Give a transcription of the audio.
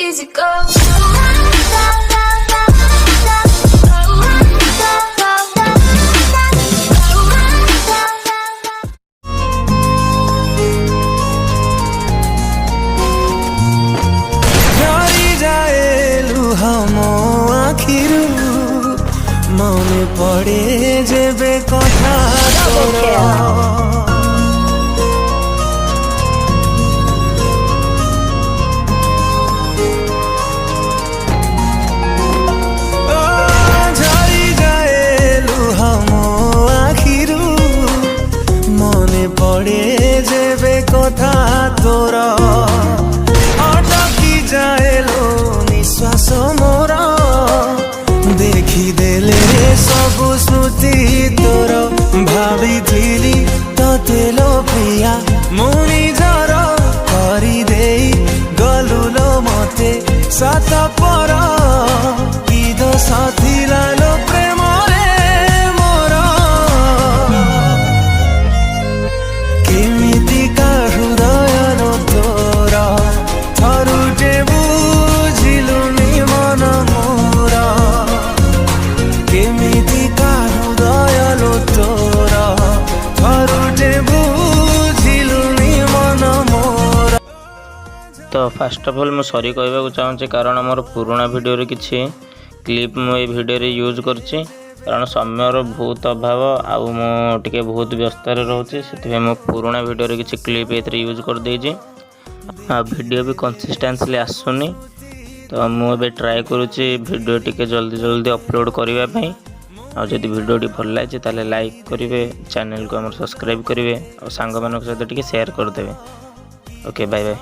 easy go. মনে পড়ে যেবে কথা ঝরি যায় লুহা মো আখিরু মনে পড়ে যেবে কথা তোর অটকি যায় নিঃশ্বাস মোর ଦେଖିଦେଲେ ସବୁ ସ୍ମୃତି ତୋର ଭାବିଥିଲି ତତେ ଲୋ ପ୍ରିୟା ମୁଁ ନିଜର କରିଦେଇ ଗଲୁ ଲୋ ମତେ ସତ ପର କି ଦୋଷ ଥିଲା ଲୋ ପ୍ରେମରେ ମୋର କେମିତିକା ହୃଦୟ ଲୋ ତୋର ଥରୁଟେ ବୁଝିଲୁନି ମନ ମୋର କେମିତିକା ହୃଦୟ ଲୋ ତୋର ଥରୁଟେ ବୁଝିଲୁନି ମନ ମୋର। तो फास्ट अफ ऑल मुझे सॉरी कहवाक चाहूँगी कारण मोर पुराना वीडियो किसी क्लिप मुझे वीडियो यूज करछि कारण समय बहुत अभाव आउ मुझे बहुत व्यस्त रोचे से मो पुराना वीडियो किसी क्लिप ये यूज कर देछि वीडियो भी कंसिस्टेंसली आसुनी तो मुझे ट्राए करुँची वीडियो टिके जल्दी जल्दी अपलोड करने और जब वीडियो भल लगे ताले लाइक करेंगे चैनल को सब्सक्राइब करेंगे और सांग मान सहित शेयर करदे। Okay bye bye.